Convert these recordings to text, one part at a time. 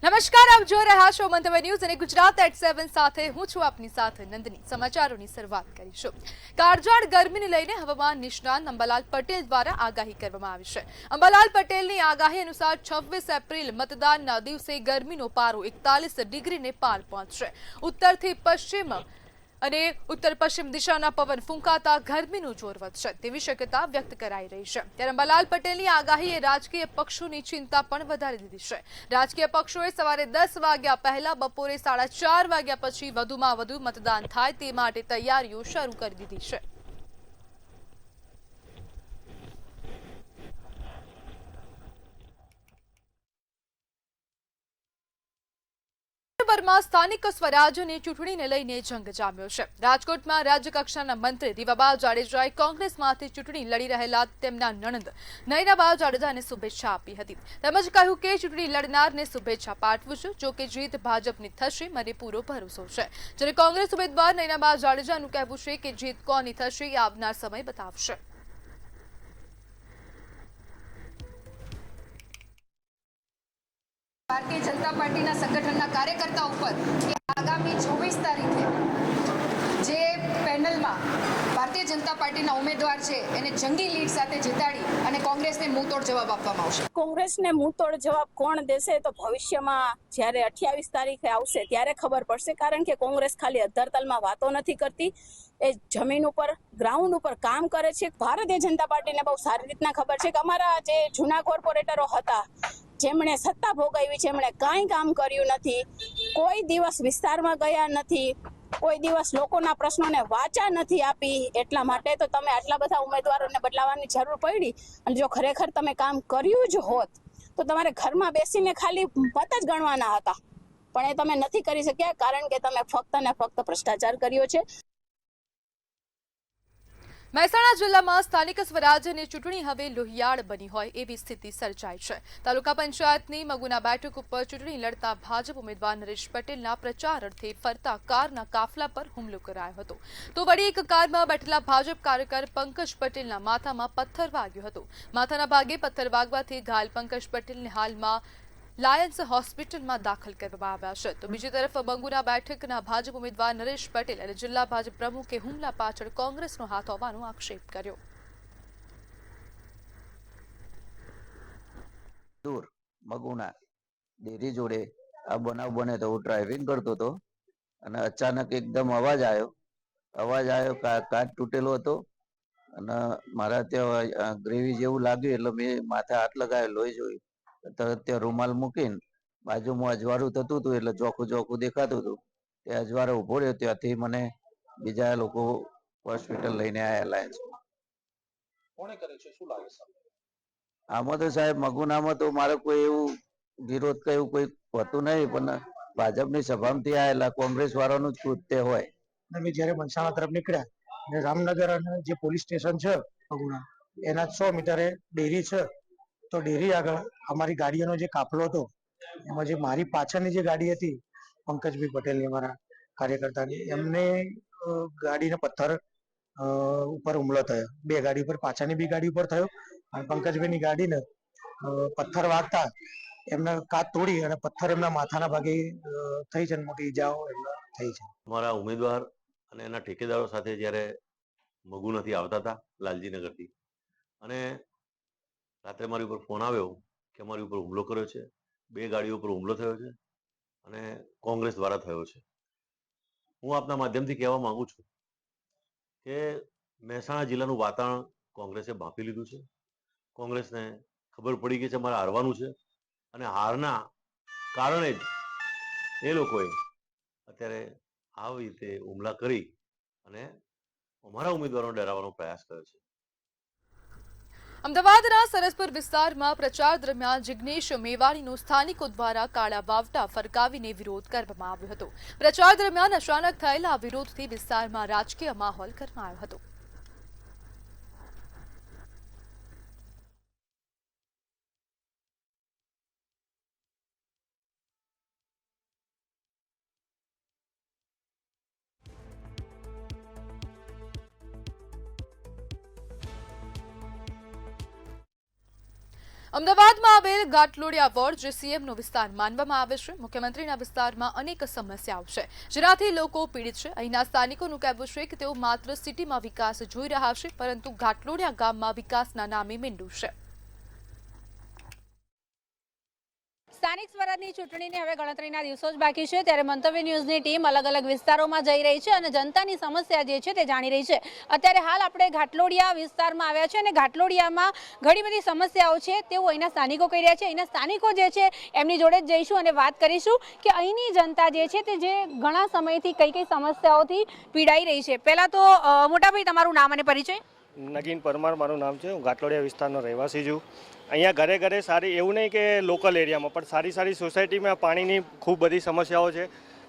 નમસ્કાર, આપ જોઈ રહ્યા છો મંતવ્ય ન્યૂઝ અને ગુજરાત એટ 7 સાથે હું છું આપની સાથે નંદની। સમાચારોની શરૂઆત કરીશું। કાળઝાળ ગરમીને લઈને હવામાન નિષ્ણાત અંબાલાલ પટેલ દ્વારા આગાહી કરવામાં આવી છે। અંબાલાલ પટેલની આગાહી અનુસાર 26 એપ્રિલ મતદાનના દિવસે ગરમીનો પારો 41 ડિગ્રીને પાર પહોંચશે। ઉત્તરથી પશ્ચિમ અને ઉત્તર પશ્ચિમ દિશાના પવન ફૂંકાતા ગરમીનું જોર વધશે તેવી શક્યતા વ્યક્ત કરાઈ રહી છે। ત્યારે અંબાલાલ પટેલની આગાહીએ રાજકીય પક્ષોની ચિંતા પણ વધારી દીધી છે। રાજકીય પક્ષોએ સવારે 10 વાગ્યા પહેલા બપોરે 4:30 વાગ્યા પછી વધુમાં વધુ મતદાન થાય તે માટે તૈયારીઓ શરૂ કરી દીધી છે। માં સ્થાનિક સ્વરાજ્યની ચૂંટણીને લઈને જંગ જામ્યો છે। રાજકોટમાં રાજ્યકક્ષાના મંત્રી રીવાબા જાડેજાએ કોંગ્રેસમાંથી ચૂંટણી લડી રહેલા તેમના નણંદ નયનાબા જાડેજાને શુભેચ્છા આપી હતી તેમજ કહ્યું કે ચૂંટણી લડનારને શુભેચ્છા પાઠવું છું, જો કે જીત ભાજપની થશે મને પૂરો ભરોસો છે। જ્યારે કોંગ્રેસ ઉમેદવાર નયનાબા જાડેજાનું કહેવું છે કે જીત કોની થશે એ આવનાર સમય બતાવશે। ભારતીય જનતા પાર્ટીના સંગઠનના કાર્યકર્તાઓ પર આગામી 24 તારીખે જે પેનલમાં ભારતીય જનતા પાર્ટીના ઉમેદવાર છે એને જંગી લીડ સાથે જીતાડી અને કોંગ્રેસને મુંહતોડ જવાબ આપવામાં આવશે। કોંગ્રેસને મુંહતોડ જવાબ કોણ દેશે તો ભવિષ્યમાં જ્યારે 28 તારીખે આવશે ત્યારે ખબર પડશે, કારણ કે કોંગ્રેસ ખાલી અધ્ધરતાલમાં વાતો નથી કરતી, એ જમીન ઉપર ગ્રાઉન્ડ ઉપર કામ કરે છે। ભારતીય જનતા પાર્ટીને બહુ સારી રીતના ખબર છે કે અમારા જે જૂના કોર્પોરેટરો હતા જેમણે સત્તા ભોગવી છે એમણે કાંઈ કામ કર્યું નથી, કોઈ દિવસ વિસ્તારમાં ગયા નથી, કોઈ દિવસ લોકોના પ્રશ્નોને વાચા નથી આપી। એટલા માટે તો તમે આટલા બધા ઉમેદવારોને બદલાવવાની જરૂર પડી અને જો ખરેખર તમે કામ કર્યું જ હોત તો તમારે ઘરમાં બેસીને ખાલી મત જ ગણવાના હતા, પણ એ તમે નથી કરી શક્યા કારણ કે તમે ફક્ત ને ફક્ત ભ્રષ્ટાચાર કર્યો છે। મહેસાણા જિલ્લામાં સ્થાનિક સ્વરાજ્યની ચૂંટણી હવે લોહિયાળ બની હોય એવી સ્થિતિ સર્જાઈ છે। તાલુકા પંચાયતની મગુના બેઠક ઉપર ચૂંટણી લડતા ભાજપ ઉમેદવાર નરેશ પટેલના પ્રચાર અર્થે ફરતા કારના કાફલા પર હુમલો કરાયો હતો તો વળી એક કારમાં બેઠેલા ભાજપ કાર્યકર પંકજ પટેલના માથામાં પથ્થર વાગ્યો હતો। માથાના ભાગે પથ્થર વાગવાથી ઘાયલ પંકજ પટેલને હાલમાં લાયન્સ હોસ્પિટલમાં દાખલ કરવામાં આવ્યા છે। તો બીજી તરફ બંગુના બેઠકના ભાજપ ઉમેદવાર નરેશ પટેલ અને જિલ્લા ભાજપ પ્રમુખે હુમલા પાછળ કોંગ્રેસનો હાથ હોવાનો આક્ષેપ કર્યો। દૂર મગુના ડેરી જોડે આ બનાવ બને તો હું ડ્રાઇવિંગ કરતો હતો અને અચાનક એકદમ અવાજ આવ્યો, કાચ તૂટેલો હતો અને મારા ત્યાં ગ્રેવી જેવું લાગ્યું એટલે મેં માથે હાથ લગાવ્યો, લોહી જોયું તરત ત્યાં રૂમાલ મૂકીને બાજુમાં અજવાળું થતું હતું એટલે ચોખ્ખું દેખાતું હતું, તે અજવાળો ઉભો રહ્યો, ત્યાંથી મને બીજા લોકો હોસ્પિટલ લઈને આવ્યા લાયન્સમાં। કોણે કરે છે શું લાગે છે? આમાં તો સાહેબ મગુનામાં તો મારે કોઈ એવું વિરોધ કે એવું કોઈ હોતું નહીં, પણ ભાજપની સભામાંથી આવેલા કોંગ્રેસ વાળાનું જ કૃત્ય હોય। અમે જયારે મહેસાણા તરફ નીકળ્યા અને રામનગર અને જે પોલીસ સ્ટેશન છે મગુના એના 100 મીટરે ડેરી છે, તો ડેરી આગળ અમારી ગાડીઓનો જે કાફલો હતો એમાં જે મારી પાછળની જે ગાડી હતી પંકજભાઈ પટેલની અમારા કાર્યકર્તાની, એમને ગાડીને પથ્થર ઉપર હુમલો થયો, બે ગાડી ઉપર, પાછળની બી ગાડી ઉપર થયો અને પંકજભાઈની ગાડીને પથ્થર વાગતા એમને કાચ તોડી અને પથ્થર એમના માથાના ભાગે થઈ છે, મોટી ઈજાઓ એમને થઈ છે। અમારા ઉમેદવાર અને એના ઠેકેદારો સાથે જ્યારે મગુનાથી આવતા હતા લાલજીનગરથી, અને રાત્રે મારી ઉપર ફોન આવ્યો કે અમારી ઉપર હુમલો કર્યો છે, 2 ગાડીઓ ઉપર હુમલો થયો છે અને કોંગ્રેસ દ્વારા થયો છે। હું આપના માધ્યમથી કહેવા માંગુ છું કે મહેસાણા જિલ્લાનું વાતાવરણ કોંગ્રેસે ભાંપી લીધું છે। કોંગ્રેસને ખબર પડી ગઈ છે અમારે હારવાનું છે અને હારના કારણે જ એ લોકોએ અત્યારે આવી રીતે હુમલા કરી અને અમારા ઉમેદવારોને ડરાવવાનો પ્રયાસ કર્યો છે। અમદાવાદના સરસપુર વિસ્તારમાં પ્રચાર દરમિયાન જિગ્નેશ મેવાણીનો સ્થાનિકો દ્વારા કાળા વાવટા ફરકાવીને વિરોધ કરવામાં આવ્યો હતો। પ્રચાર દરમિયાન અચાનક થયેલા વિરોધથી વિસ્તારમાં રાજકીય માહોલ ગરમાયો હતો। અમદાવાદમાં આવેલ ઘાટલોડિયા વોર્ડ જે સીએમનો વિસ્તાર માનવામાં આવે છે, મુખ્યમંત્રીના વિસ્તારમાં અનેક સમસ્યાઓ છે જેનાથી લોકો પીડિત છે. અહીંના સ્થાનિકોનું કહેવું છે કે તેઓ માત્ર સિટીમાં વિકાસ જોઈ રહ્યા છે, પરંતુ ઘાટલોડિયા ગામમાં વિકાસના નામે મીંડું છે. સ્થાનિક સ્વરાજની ચૂંટણીને હવે ગણતરીના દિવસો જ બાકી છે, ત્યારે મંતવ્ય ન્યૂઝની ટીમ અલગ અલગ વિસ્તારોમાં જઈ રહી છે અને જનતાની સમસ્યા જે છે તે જાણી રહી છે. અત્યારે હાલ આપણે ઘાટલોડિયા વિસ્તારમાં આવ્યા છે અને ઘાટલોડિયામાં ઘણી બધી સમસ્યાઓ છે તેઓ અહીંના સ્થાનિકો કહી રહ્યા છે. અહીંના સ્થાનિકો જે છે એમની જોડે જ જઈશું અને વાત કરીશું કે અહીંની જનતા જે છે તે જે ઘણા સમયથી કઈ કઈ સમસ્યાઓથી પીડાઈ રહી છે. પહેલા તો મોટાભાઈ તમારું નામ અને પરિચય. નગીન પરમાર મારું નામ છે. હું ઘાટલોડિયા વિસ્તારનો રહેવાસી છું. અહીંયા ઘરે ઘરે સારી એવું નહીં કે લોકલ એરિયામાં પણ સારી સારી સોસાયટીમાં પાણીની ખૂબ બધી સમસ્યાઓ છે,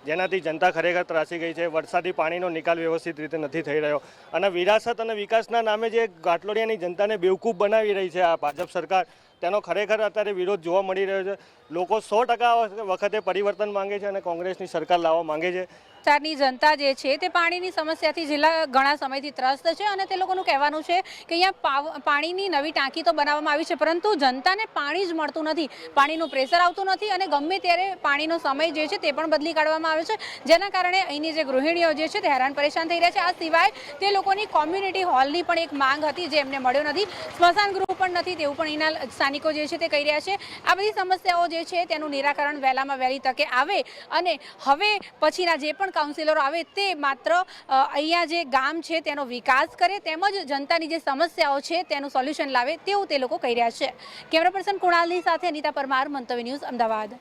જેનાથી જનતા ખરેખર ત્રાસી ગઈ છે. વરસાદી પાણીનો નિકાલ વ્યવસ્થિત રીતે નથી થઈ રહ્યો અને વિરાસત અને વિકાસના નામે જે ઘાટલોડિયાની જનતાને બેવકૂફ બનાવી રહી છે આ ભાજપ સરકાર, તેનો ખરેખર અત્યારે વિરોધ જોવા મળી રહ્યો છે. લોકો 100% વખતે પરિવર્તન માંગે છે અને કોંગ્રેસની સરકાર લાવવા માંગે છે. વિસ્તારની જનતા જે છે તે પાણીની સમસ્યાથી જિલ્લા ઘણા સમયથી ત્રસ્ત છે અને તે લોકોનું કહેવાનું છે કે અહીંયા પાણીની નવી ટાંકી તો બનાવવામાં આવી છે, પરંતુ જનતાને પાણી જ મળતું નથી, પાણીનું પ્રેશર આવતું નથી અને ગમે ત્યારે પાણીનો સમય જે છે તે પણ બદલી કાઢવામાં આવે છે, જેના કારણે અહીંની જે ગૃહિણીઓ જે છે તે હેરાન પરેશાન થઈ રહ્યા છે. આ સિવાય તે લોકોની કોમ્યુનિટી હોલની પણ એક માંગ હતી જે એમને મળ્યો નથી, સ્મશાન ગૃહ પણ નથી તેવું પણ અહીંના સ્થાનિકો જે છે તે કહી રહ્યા છે. આ બધી સમસ્યાઓ જે છે તેનું નિરાકરણ વહેલામાં વહેલી તકે આવે અને હવે પછીના જે પણ કાઉન્સિલરો આવે તે માત્ર અહીંયા જે ગામ છે તેનો વિકાસ કરે તેમજ જનતાની જે સમસ્યાઓ છે તેનું સોલ્યુશન લાવે તેવું તે લોકો કહી રહ્યા છે. કેમેરા પર્સન કુણાલની સાથે અનિતા પરમાર, મંતવ્ય ન્યૂઝ, અમદાવાદ.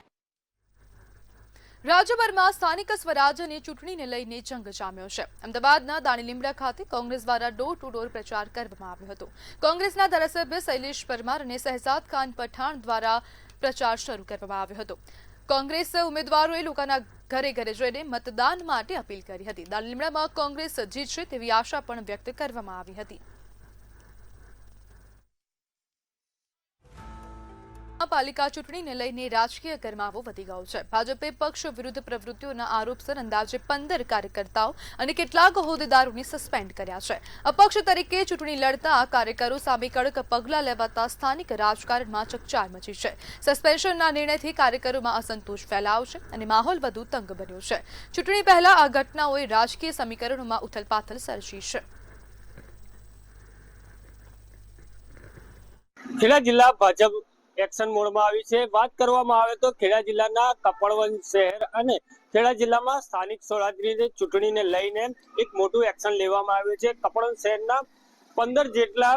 રાજ્યભરમાં સ્થાનિક સ્વરાજ્યની ચૂંટણીને લઈને જંગ જામ્યો છે. અમદાવાદના દાણીલીમડા ખાતે કોંગ્રેસ દ્વારા ડોર ટુ ડોર પ્રચાર કરવામાં આવ્યો હતો. કોંગ્રેસના ધારાસભ્ય શૈલેષ પરમાર અને શહેજાદ ખાન પઠાણ દ્વારા પ્રચાર શરૂ કરવામાં આવ્યો હતો. કોંગ્રેસ ઉમેદવારોએ લોકોના ઘરે ઘરે જઈને મતદાન માટે અપીલ કરી હતી. દાણીલીમડામાં કોંગ્રેસ જીતશે તેવી આશા પણ વ્યક્ત કરવામાં આવી હતી. પાલિકા ચૂંટણીને લઈને રાજકીય ગરમાવો વધી ગયો છે. ભાજપે પક્ષ વિરુદ્ધ પ્રવૃત્તિઓના આરોપસર અંદાજે 15 કાર્યકર્તાઓ અને કેટલાક હોદ્દેદારોને સસ્પેન્ડ કર્યા છે. અપક્ષ તરીકે ચૂંટણી લડતા કાર્યકરો સામે કડક પગલાં લેવાતા સ્થાનિક રાજકારણમાં ચકચાર મચી છે. સસ્પેન્શનના નિર્ણયથી કાર્યકરોમાં અસંતોષ ફેલાયો છે અને માહોલ વધુ તંગ બન્યો છે. ચૂંટણી પહેલા આ ઘટનાઓએ રાજકીય સમીકરણોમાં ઉથલપાથલ સર્જી છે. ખેડા જિલ્લા ભાજપ એક્શન મોડમાં આવી છે. વાત કરવામાં આવે તો ખેડા જિલ્લાના કપડવંજ શહેર અને ખેડા જિલ્લામાં સ્થાનિક સ્વરાજની ચૂંટણીને લઈને એક મોટું એક્શન લેવામાં આવ્યું છે. કપડવંજ શહેરના 15 જેટલા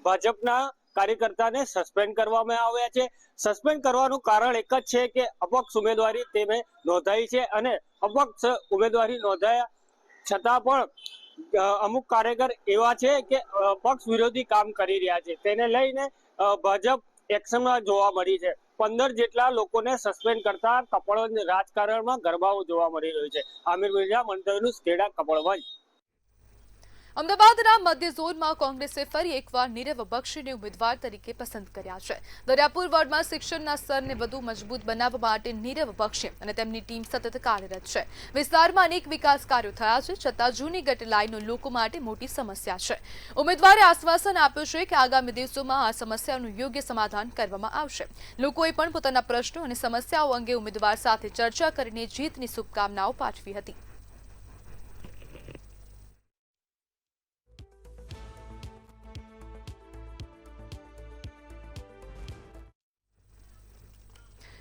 ભાજપના કાર્યકર્તાને સસ્પેન્ડ કરવામાં આવ્યા છે. સસ્પેન્ડ કરવાનું કારણ એક જ છે કે અપક્ષ ઉમેદવારી તેમે નોંધાઈ છે અને અપક્ષ ઉમેદવારી નોંધાયા છતાં પણ અમુક કાર્યકર એવા છે કે પક્ષ વિરોધી કામ કરી રહ્યા છે. તેને લઈને ભાજપ એક્શનમાં જોવા મળી છે. 15 જેટલા લોકોને સસ્પેન્ડ કરતા કપડવંજ રાજકારણમાં ગરબાવો જોવા મળી રહ્યો છે. આમિર મિર્ઝા, મંતવ્ય ન્યૂઝ, ખેડા, કપડવંજ. અમદાવાદના મધ્ય ઝોનમાં કોંગ્રેસે ફરી એકવાર નીરવ બક્ષીને ઉમેદવાર તરીકે પસંદ કર્યા છે. દરિયાપુર વોર્ડમાં શિક્ષણના સ્તરને વધુ મજબૂત બનાવવા માટે નીરવ બક્ષી અને તેમની ટીમ સતત કાર્યરત છે. વિસ્તારમાં અનેક વિકાસ કાર્યો થયા છે, છતાં જૂની ગટર લાઈનો લોકો માટે મોટી સમસ્યા છે. ઉમેદવારે આશ્વાસન આપ્યું છે કે આગામી દિવસોમાં આ સમસ્યાનું યોગ્ય સમાધાન કરવામાં આવશે. લોકોએ પણ પોતાના પ્રશ્નો અને સમસ્યાઓ અંગે ઉમેદવાર સાથે ચર્ચા કરીને જીતની શુભકામનાઓ પાઠવી હતી.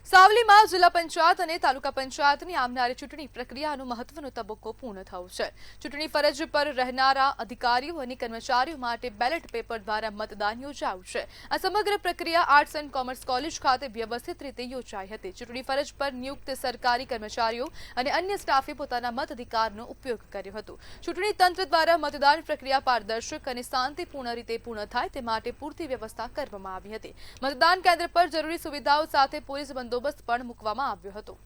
સાવલીમાં જિલ્લા પંચાયત અને તાલુકા પંચાયતની આવનારી ચૂંટણી પ્રક્રિયાનો મહત્વનો તબક્કો પૂર્ણ થયો છે. ચૂંટણી ફરજ પર રહેનારા અધિકારીઓ અને કર્મચારીઓ માટે બેલેટ પેપર દ્વારા મતદાન યોજાયું છે. આ સમગ્ર પ્રક્રિયા આર્ટ્સ એન્ડ કોમર્સ કોલેજ ખાતે વ્યવસ્થિત રીતે યોજાઈ હતી. ચૂંટણી ફરજ પર નિયુક્ત સરકારી કર્મચારીઓ અને અન્ય સ્ટાફે પોતાના મતાધિકારનો ઉપયોગ કર્યો હતો. ચૂંટણી તંત્ર દ્વારા મતદાન પ્રક્રિયા પારદર્શક અને શાંતિપૂર્ણ રીતે પૂર્ણ થાય તે માટે પૂરતી વ્યવસ્થા કરવામાં આવી હતી. મતદાન કેન્દ્ર પર જરૂરી સુવિધાઓ સાથે પોલીસ બંદોબસ્ત પણ મૂકવામાં આવ્યો હતો.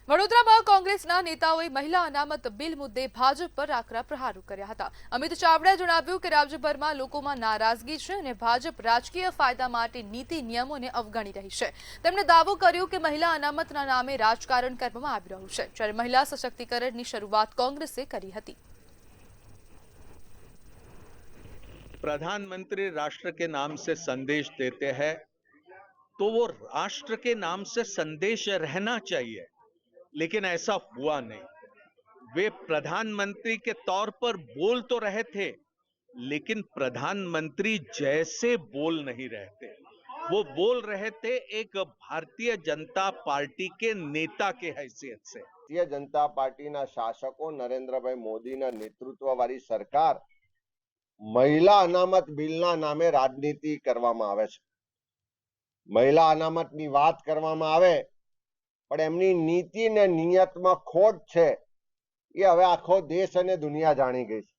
વડોદરામાં કોંગ્રેસના નેતાઓએ મહિલા અનામત બિલ મુદ્દે ભાજપ પર આકરા પ્રહારો કર્યા હતા. અમિત ચાવડાએ જણાવ્યું કે રાજ્યભરમાં લોકોમાં નારાજગી છે અને ભાજપ રાજકીય ફાયદા માટે નીતિ નિયમોને અવગણી રહી છે. તેમણે દાવો કર્યો કે મહિલા અનામતના નામે રાજકારણ કરવામાં આવી રહ્યું છે, જ્યારે મહિલા સશક્તિકરણની શરૂઆત કોંગ્રેસે કરી હતી. प्रधानमंत्री राष्ट्र के नाम से संदेश देते हैं तो वो राष्ट्र के नाम से संदेश रहना चाहिए, लेकिन ऐसा हुआ नहीं. वे प्रधानमंत्री के तौर पर बोल तो रहे थे, लेकिन प्रधानमंत्री जैसे बोल नहीं रहे थे. वो बोल रहे थे एक भारतीय जनता पार्टी के नेता के हैसियत से. भारतीय जनता पार्टी ना शासको नरेंद्रभाई मोदी ना नेतृत्व वाली सरकार महिला अनामत बिलना नामे राजनीति કરવામાં આવે છે. મહિલા અનામતની વાત કરવામાં આવે પણ એમની નીતિ ને નિયતમાં ખોટ છે એ હવે આખો દેશ અને દુનિયા જાણી ગઈ છે.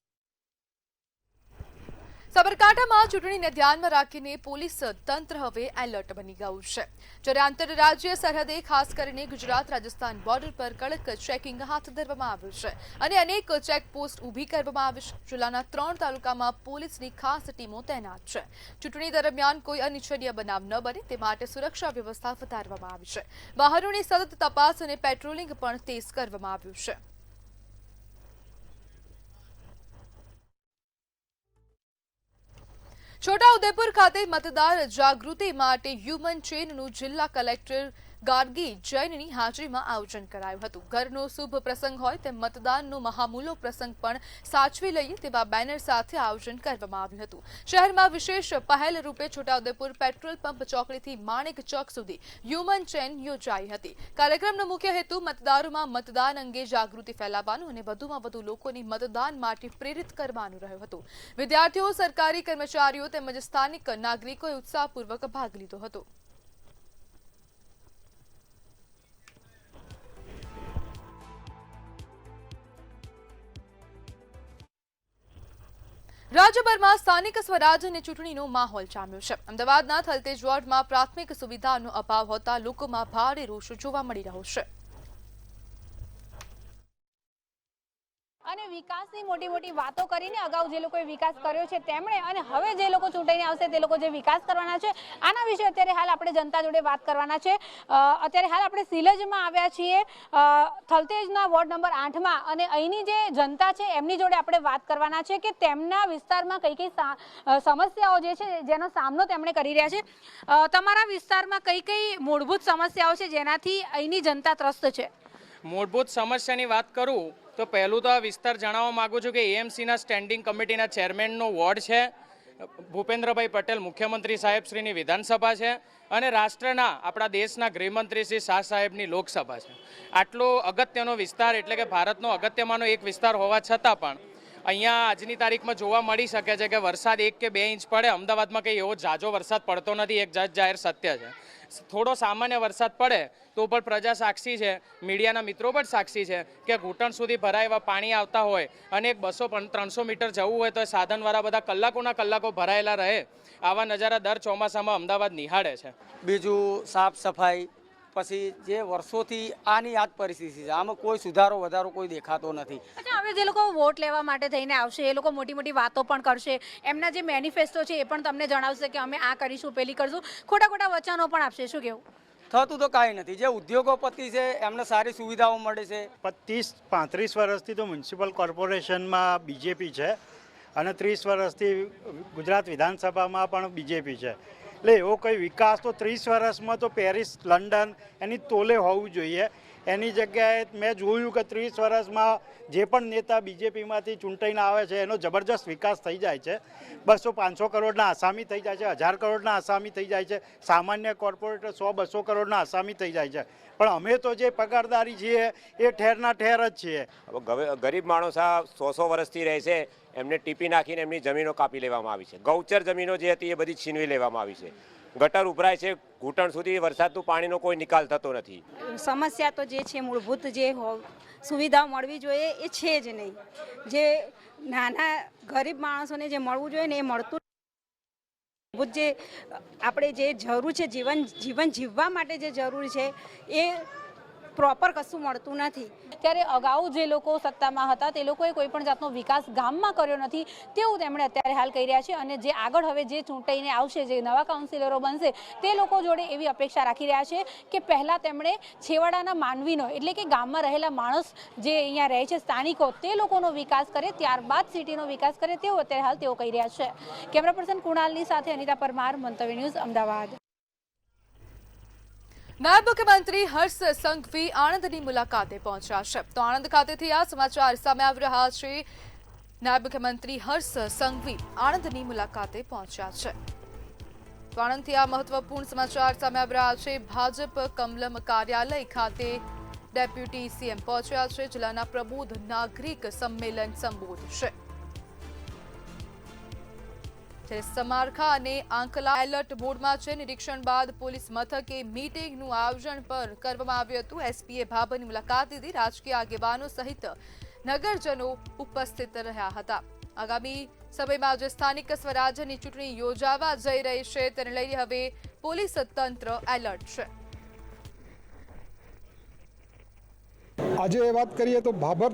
સાબરકાંઠામાં ચૂંટણીને ધ્યાનમાં રાખીને પોલીસ તંત્ર હવે એલર્ટ બની ગયું છે, જ્યારે આંતરરાજ્ય સરહદે ખાસ કરીને ગુજરાત રાજસ્થાન બોર્ડર પર કડક ચેકિંગ હાથ ધરવામાં આવ્યું છે અને અનેક ચેકપોસ્ટ ઊભી કરવામાં આવી છે. જિલ્લાના 3 તાલુકામાં પોલીસની ખાસ ટીમો તૈનાત છે. ચૂંટણી દરમિયાન કોઈ અનિચ્છનીય બનાવ ન બને તે માટે સુરક્ષા વ્યવસ્થા વધારવામાં આવી છે. વાહનોની સતત તપાસ અને પેટ્રોલિંગ પણ તેજ કરવામાં આવ્યું છે. છોટાઉદેપુર ખાતે મતદાર જાગૃતિ માટે હ્યુમન ચેનનું જિલ્લા કલેક્ટર ગાર્ગી જૈનની હાજરીમાં આયોજન કરાયું હતું. ઘરનો શુભ પ્રસંગ હોય તેમ મતદાનનો મહામૂલો પ્રસંગ પણ સાચવી લઈએ તેવા બેનર સાથે આયોજન કરવામાં આવ્યું હતું. શહેરમાં વિશેષ પહેલ રૂપે છોટાઉદેપુર પેટ્રોલ પંપ ચોકડીથી માણેક ચોક સુધી હ્યુમન ચેન યોજાઈ હતી. કાર્યક્રમનો મુખ્ય હેતુ મતદારોમાં મતદાન અંગે જાગૃતિ ફેલાવવાનું અને વધુમાં વધુ લોકોને મતદાન માટે પ્રેરિત કરવાનું રહ્યું હતું. વિદ્યાર્થીઓ, સરકારી કર્મચારીઓ તેમજ સ્થાનિક નાગરિકોએ ઉત્સાહપૂર્વક ભાગ લીધો હતો. રાજ્યભરમાં સ્થાનિક સ્વરાજ્યની ચૂંટણીનો માહોલ જામ્યો છે. અમદાવાદના થલતેજ વોર્ડમાં પ્રાથમિક સુવિધાનો અભાવ હોતા લોકોમાં ભારે રોષ જોવા મળી રહ્યો છે. અને વિકાસની મોટી મોટી વાતો કરીને અગાઉ જે લોકોએ વિકાસ કર્યો છે તેમણે અને હવે જે લોકો ચૂંટાઈને આવશે તે લોકો જે વિકાસ કરવાના છે આના વિશે અત્યારે હાલ આપણે જનતા જોડે વાત કરવાના છે. અત્યારે હાલ આપણે સિલજમાં આવ્યા છીએ, થલતેજના વોર્ડ નંબર 8માં, અને અહીંની જે જનતા છે એમની જોડે આપણે વાત કરવાના છે કે તેમના વિસ્તારમાં કઈ કઈ સમસ્યાઓ જે છે જેનો સામનો તેમણે કરી રહ્યા છે. તમારા વિસ્તારમાં કઈ કઈ મૂળભૂત સમસ્યાઓ છે જેનાથી અહીંની જનતા ત્રસ્ત છે? મૂળભૂત સમસ્યાની વાત કરું તો પહેલું તો આ વિસ્તાર જણાવવા માગું છું કે એએમસીના સ્ટેન્ડિંગ કમિટીના ચેરમેનનો વોર્ડ છે, ભૂપેન્દ્રભાઈ પટેલ મુખ્યમંત્રી સાહેબશ્રીની વિધાનસભા છે અને રાષ્ટ્રના આપણા દેશના ગૃહમંત્રી શ્રી શાહ સાહેબની લોકસભા છે. આટલો અગત્યનો વિસ્તાર એટલે કે ભારતનો અગત્યમાંનો એક વિસ્તાર હોવા છતાં પણ અહીંયા આજની તારીખમાં જોવા મળી શકે છે કે વરસાદ 1 કે 2 ઇંચ પડે. અમદાવાદમાં કંઈ એવો ઝાઝો વરસાદ પડતો નથી, એક જાહેર સત્ય છે. થોડો સામાન્ય વરસાદ પડે તો પણ પ્રજા સાક્ષી છે, મીડિયાના મિત્રો પણ સાક્ષી છે કે ઘૂંટણ સુધી ભરાય એવા પાણી આવતા હોય અને એક 200-300 મીટર જવું હોય તો એ સાધનવાળા બધા કલાકોના કલાકો ભરાયેલા રહે. આવા નજારા દર ચોમાસામાં અમદાવાદ નિહાળે છે. બીજું સાફ સફાઈ, પછી જે વર્ષોથી આની આ જ પરિસ્થિતિ છે, આમાં કોઈ સુધારો વધારો કોઈ દેખાતો નથી. અચ્છા, હવે જે લોકો વોટ લેવા માટે થઈને આવશે એ લોકો મોટી મોટી વાતો પણ કરશે, એમના જે મેનિફેસ્ટો છે એ પણ તમને જણાવશે કે અમે આ કરીશું, પેલી કરશું, ખોટા ખોટા વચનો પણ આપશે. શું કેવું? થતું તો કાંઈ નથી. જે ઉદ્યોગોપતિ છે એમને સારી સુવિધાઓ મળે છે. 30-35 વર્ષથી તો મ્યુનિસિપલ કોર્પોરેશનમાં બીજેપી છે અને 30 વર્ષથી ગુજરાત વિધાનસભામાં પણ બીજેપી છે. એટલે એવો કોઈ વિકાસ તો 30 વર્ષમાં તો પેરિસ, લંડન એની તોલે હોવું જોઈએ. એની જગ્યાએ મેં જોયું કે 30 વર્ષમાં જે પણ નેતા બીજેપીમાંથી ચૂંટાઈને આવે છે એનો જબરજસ્ત વિકાસ થઈ જાય છે. 200-500 કરોડના આસામી થઈ જાય છે, 1000 કરોડના આસામી થઈ જાય છે, સામાન્ય કોર્પોરેટર 100-200 કરોડના આસામી થઈ જાય છે. પણ અમે તો જે પગારદારી છીએ એ ઠેરના ઠેર જ છીએ. ગરીબ માણસ આ 100 વર્ષથી રહે છે, એમને ટીપી નાખીને એમની જમીનો કાપી લેવામાં આવી છે. ગૌચર જમીનો જે હતી એ બધી છીનવી લેવામાં આવી છે. ગટર ઉભરાય છે, ઘૂંટણ સુધી વરસાદનું પાણીનો કોઈ નિકાલ થતો નથી. સમસ્યા તો જે છે મૂળભૂત જે સુવિધાઓ મળવી જોઈએ એ છે જ નહીં. જે નાના ગરીબ માણસોને જે મળવું જોઈએ ને એ મળતું જે આપણે જે જરૂર છે જીવન જીવવા માટે જે જરૂરી છે એ પ્રોપર કશું મળતું નથી. ત્યારે અગાઉ જે લોકો સત્તામાં હતા તે લોકોએ કોઈ પણ જાતનો વિકાસ ગામમાં કર્યો નથી તેવું તેમણે અત્યારે હાલ કહી રહ્યા છે. અને જે આગળ હવે જે ચૂંટાઈને આવશે, જે નવા કાઉન્સિલરો બનશે, તે લોકો જોડે એવી અપેક્ષા રાખી રહ્યા છે કે પહેલાં તેમણે છેવાડાના માનવીનો એટલે કે ગામમાં રહેલા માણસ જે અહીંયા રહે છે સ્થાનિકો, તે લોકોનો વિકાસ કરે, ત્યારબાદ સિટીનો વિકાસ કરે તેવું અત્યારે હાલ તેઓ કહી રહ્યા છે. કેમેરા પર્સન કુણાલની સાથે અનિતા પરમાર, મંતવ્ય ન્યૂઝ, અમદાવાદ. નાયબ મુખ્યમંત્રી હર્ષ સંઘવી આણંદની મુલાકાતે પહોંચ્યા છે. તો આણંદ ખાતેથી આ સમાચાર સામે આવી રહ્યા છે. નાયબ મુખ્યમંત્રી હર્ષ સંઘવી આણંદની મુલાકાતે પહોંચ્યા છે. તો આણંદથી આ મહત્વપૂર્ણ સમાચાર સામે આવી રહ્યા છે. ભાજપ કમલમ કાર્યાલય ખાતે ડેપ્યુટી સીએમ પહોંચ્યા છે. જિલ્લાના પ્રબુદ્ધ નાગરિક સંમેલન સંબોધશે. સમારખા અને આંકલા એલર્ટ મોડમાં છે. નિરીક્ષણ બાદ પોલીસ મથકે મીટિંગનું આયોજન પણ કરવામાં આવ્યું હતું. એસપીએ ભાભરની મુલાકાત લીધી. રાજકીય આગેવાનો સહિત નગરજનો ઉપસ્થિત રહ્યા હતા. આગામી સમયમાં જે સ્થાનિક સ્વરાજ્યની ચૂંટણી યોજાવા જઈ રહી છે તેને લઈને હવે પોલીસ તંત્ર એલર્ટ છે. આજે વાત કરીએ તો ભાભર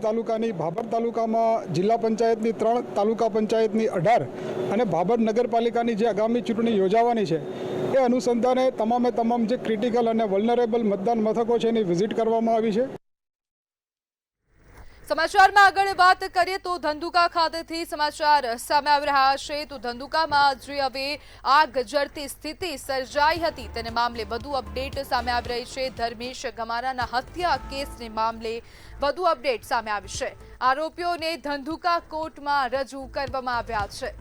તાલુકામાં જિલ્લા પંચાયતની 3, તાલુકા પંચાયતની 18 અને ભાભર નગરપાલિકાની જે આગામી ચૂંટણી યોજાવાની છે એ અનુસંધાને તમામ જે ક્રિટિકલ અને વલ્નરેબલ મતદાન મથકો છે એની વિઝિટ કરવામાં આવી છે. સમાચારમાં આગળ વાત કરીએ તો ધંધુકા ખાતેથી સમાચાર સામે આવી રહ્યા છે. તો ધંધુકામાં જે હવે આગ જરતી સ્થિતિ સર્જાઈ હતી તેને મામલે વધુ અપડેટ સામે આવી રહી છે. ધર્મેશ ગમારાના હત્યા કેસને મામલે વધુ અપડેટ સામે આવી છે. આરોપીઓને ધંધુકા કોર્ટમાં રજૂ કરવામાં આવ્યા છે.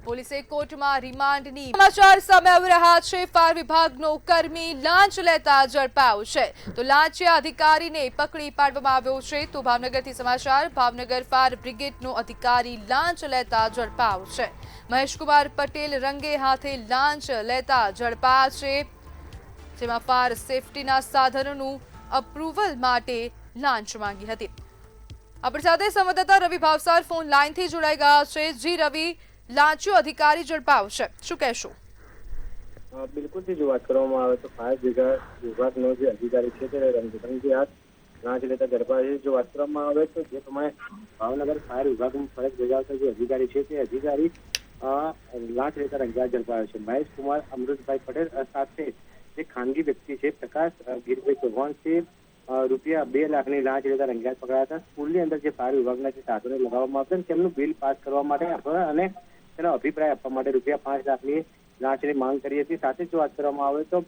પોલીસે કોર્ટમાં રિમાન્ડની સમાચાર સામે આવી રહ્યા છે. ફાયર વિભાગનો કર્મી લાંચ લેતા ઝડપાયો છે. તો લાંચિયા અધિકારીને પકડી પાડવામાં આવ્યો છે. તો ભાવનગરથી સમાચાર. ભાવનગર ફાયર બ્રિગેડનો અધિકારી લાંચ લેતા ઝડપાયો છે. મહેશકુમાર પટેલ રંગે હાથે લાંચ લેતા ઝડપાયા છે. જેમાં ફાયર સેફટીના સાધનોનું અપ્રુવલ માટે લાંચ માંગી હતી. આપણી સાથે સંવાદદાતા રવિ ભાવસાર ફોન લાઈનથી જોડાઈ ગયા છે. જી રવિ, લાંચિયો અધિકારી ઝડપાવશે, શું કહેશો? બિલકુલ, જો વાત કરવામાં આવે તો ફાયર વિભાગનો જે અધિકારી છે તે રંગે હાથ લાંચ લેતા ઝડપાયો છે. જો વાત કરવામાં આવે તો જે પ્રમાણે ભાવનગર ફાયર વિભાગમાં ફરજ બજાવતા જે અધિકારી છે તે અધિકારી લાંચ લેતા રંગે હાથ ઝડપાયો છે. મહેશકુમાર અમૃતભાઈ પટેલ સાથે જે ખાનગી વ્યક્તિ છે પ્રકાશ ગીરભાઈ ચૌહાણ છે રૂપિયા 2 લાખની લાંચ લેતા રંગે હાથ પકડાયા હતા. સ્કૂલની અંદર જે ફાયર વિભાગના જે સાધનો લગાવવામાં આવતા તેમનું બિલ પાસ કરવા માટે અને તેનો અભિપ્રાય આપવા માટે રૂપિયા 5 લાખની લાંચની માંગ કરી હતી. સાથે જો વાત કરવામાં આવે તો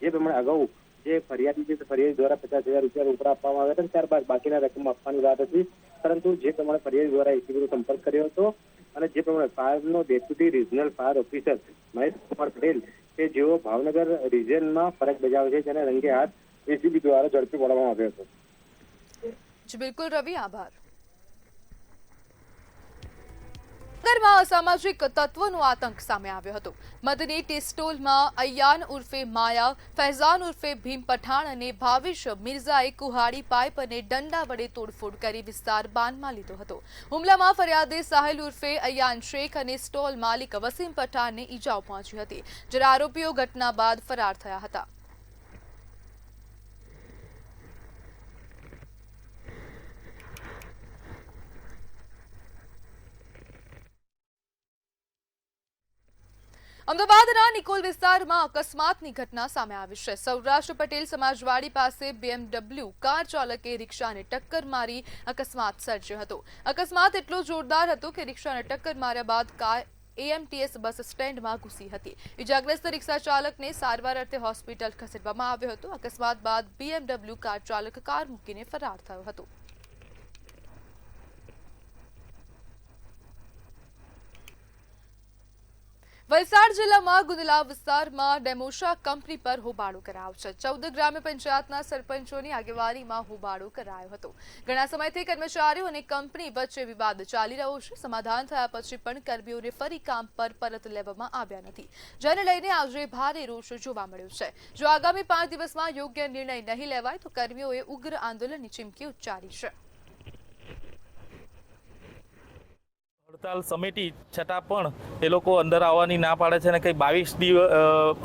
જે પ્રમાણે અગાઉ જે ફરિયાદી છે ફરિયાદી દ્વારા 50,000 રૂપિયા રોકડા આપવામાં આવ્યા હતા, ત્યારબાદ બાકીના રકમ આપવાની વાત હતી. પરંતુ જે પ્રમાણે ફરિયાદી દ્વારા એસીબીનો સંપર્ક કર્યો હતો અને જે પ્રમાણે ફાયરનો deputy regional fire officer Maheshkumar Patel કે જેઓ ભાવનગર રિજનમાં ફરજ બજાવે છે તેને રંગે હાથ એસીબી દ્વારા ઝડપી પાડવામાં આવ્યો હતો. બિલકુલ રવિ, આભાર. નગરમાં અસામાજિક તત્વોનો આતંક સામે આવ્યો હતો. મદની ટિસ્ટોલમાં અયાન ઉર્ફે માયા, ફૈઝાન ઉર્ફે ભીમ પઠાણ અને ભાવિશ મિર્ઝાએ કુહાડી, પાઇપ અને દંડા વડે તોડફોડ કરી વિસ્તાર બાનમાં લીધો હતો. હુમલામાં ફરિયાદી સાહિલ ઉર્ફે અયાન શેખ અને સ્ટોલ માલિક વસીમ પઠાણને ઈજાઓ પહોંચી હતી, જ્યારે આરોપીઓ ઘટના બાદ ફરાર થયા હતા. અમદાવાદના નિકોલ વિસ્તારમાં અકસ્માતની ઘટના સામે આવી છે. સૌરાષ્ટ્ર પટેલ સમાજવાડી પાસે BMW કાર ચાલકે રિક્ષાને ટક્કર મારી અકસ્માત સર્જ્યો હતો. અકસ્માત એટલો જોરદાર હતો કે રિક્ષાને ટક્કર માર્યા બાદ કાર AMTS બસ સ્ટેન્ડમાં ઘૂસી હતી. ઇજાગ્રસ્ત રિક્ષા ચાલકને સારવાર અર્થે હોસ્પિટલ ખસેડવામાં આવ્યો હતો. અકસ્માત બાદ BMW કાર ચાલક કાર મૂકીને ફરાર થયો હતો. વલસાડ જિલ્લામાં ગુંદલા વિસ્તારમાં ડેમોશા કંપની પર હોબાળો કરાયો છે. 14 ગ્રામ્ય પંચાયતના સરપંચોની આગેવાનીમાં હોબાળો કરાયો હતો. ઘણા સમયથી કર્મચારીઓ અને કંપની વચ્ચે વિવાદ ચાલી રહ્યો છે. સમાધાન થયા પછી પણ કર્મીઓને ફરી કામ પર પરત લેવામાં આવ્યા નથી, જેને લઈને આજે ભારે રોષ જોવા મળ્યો છે. જો આગામી 5 દિવસમાં યોગ્ય નિર્ણય નહીં લેવાય તો કર્મીઓએ ઉગ્ર આંદોલનની ચીમકી ઉચ્ચારી છે. હડતાલ સમિતિ છતાં પણ એ લોકો અંદર આવવાની ના પાડે છે અને કંઈ 22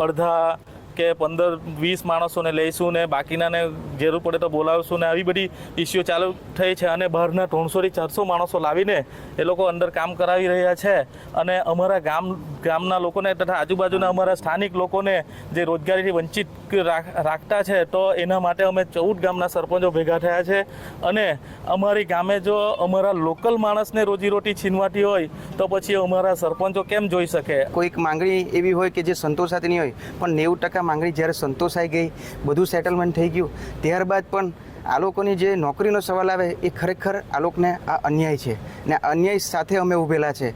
અડધા કે 15-20 માણસોને લઈશું ને બાકીનાને જરૂર પડે તો બોલાવશું ને આવી બધી ઇસ્યુ ચાલુ થઈ છે અને બહારના 300થી 400 માણસો લાવીને એ લોકો અંદર કામ કરાવી રહ્યા છે અને અમારા ગામના લોકોને તથા આજુબાજુના અમારા સ્થાનિક લોકોને જે રોજગારીથી વંચિત રાખતા છે તો એના માટે અમે 14 ગામના સરપંચો ભેગા થયા છે અને અમારી ગામે જો અમારા લોકલ માણસને રોજીરોટી છીનવાતી હોય તો પછી અમારા સરપંચો કેમ જોઈ શકે? કોઈક માંગણી એવી હોય કે જે સંતોષાતી નહીં હોય, પણ 90% માંગણી જ્યારે સંતોષાઈ ગઈ, બધું સેટલમેન્ટ થઈ ગયું, ત્યારબાદ પણ આ લોકોની જે નોકરીનો સવાલ આવે એ ખરેખર આ લોકોને આ અન્યાય છે ને અન્યાય સાથે અમે ઊભેલા છે.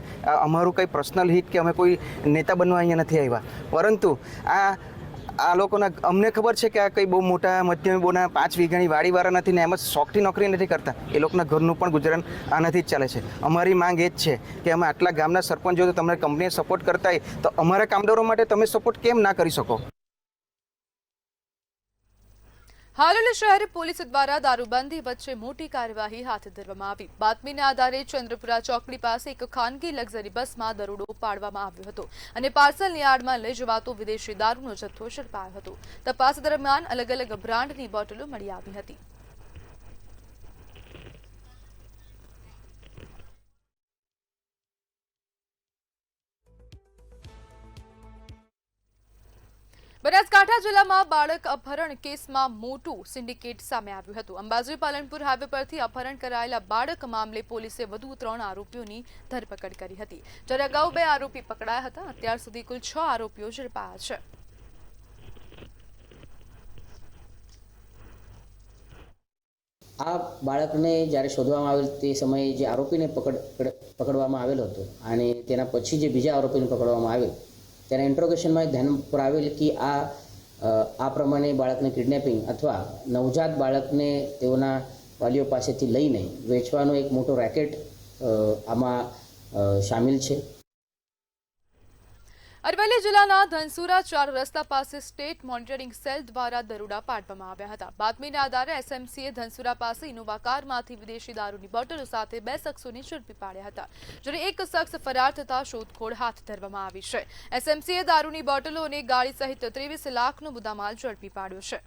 અમારું કંઈ પર્સનલ હિત કે અમે કોઈ નેતા બનવા અહીંયા નથી આવ્યા, પરંતુ આ લોકોના અમને ખબર છે કે આ કંઈ બહુ મોટા મધ્યમ બોના 5 વીઘાની વાડીવાળા નથી ને એમ જ શોખથી નોકરી નથી કરતા. એ લોકોના ઘરનું પણ ગુજરાન આનાથી જ ચાલે છે. અમારી માંગ એ જ છે કે અમે આટલા ગામના સરપંચો તો તમને કંપનીએ સપોર્ટ કરતા હોય તો અમારા કામદારો માટે તમે સપોર્ટ કેમ ના કરી શકો? હાલોલ શહેર પોલીસ દ્વારા દારૂબંધી વચ્ચે મોટી કાર્યવાહી હાથ ધરવામાં આવી. બાતમીના આધારે ચંદ્રપુરા ચોકડી પાસે એક ખાનગી લક્ઝરી બસમાં દરોડો પાડવામાં આવ્યો હતો અને પાર્સલની આડમાં લઈ જવાતો વિદેશી દારૂનો જથ્થો ઝડપાયો હતો. તપાસ દરમિયાન અલગ અલગ બ્રાન્ડની બોટલો મળી આવી હતી. બનાસકાંઠા જિલ્લામાં બાળક અપહરણ કેસમાં મોટું સિન્ડિકેટ સામે આવ્યું હતું. અંબાજી પાલનપુર હાઈવે પરથી અપહરણ કરાયેલા બાળક મામલે પોલીસે વધુ 3 આરોપીઓની ધરપકડ કરી હતી, જ્યારે અગાઉ 2 આરોપી પકડાયા હતા. અત્યાર સુધી કુલ 6 આરોપીઓ ઝડપાયા છે. આ બાળકને જ્યારે શોધવામાં આવેલ તે સમયે જે આરોપીને પકડવામાં આવેલો હતો અને તેના પછી જે બીજા આરોપીને પકડવામાં આવેલ તેના ઇન્ટ્રોગેશનમાં ધ્યાન પર આવેલ કે આ પ્રમાણે બાળકને કિડનેપિંગ અથવા નવજાત બાળકને તેઓના વાલીઓ પાસેથી લઈને વેચવાનો એક મોટો રેકેટ આમાં સામેલ છે. અરવલ્લી જિલ્લાના ધનસુરા 4 રસ્તા પાસે સ્ટેટ મોનિટરિંગ સેલ દ્વારા દરોડા પાડવામાં આવ્યા હતા. બાતમીના આધારે એસએમસીએ ધનસુરા પાસે ઇનોવા કારમાંથી વિદેશી દારૂની બોટલો સાથે 2 શખ્સોને ઝડપી પાડ્યા હતા, જ્યારે એક શખ્સ ફરાર થતા શોધખોળ હાથ ધરવામાં આવી છે. એસએમસીએ દારૂની બોટલો અને ગાડી સહિત 23 લાખનો મુદ્દામાલ ઝડપી પાડ્યો છે.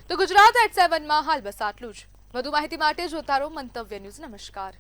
તો ગુજરાત@7 માં હાલ બસ આટલું જ. વધુ માહિતી માટે જોતા રહો મંતવ્ય ન્યૂઝ. નમસ્કાર.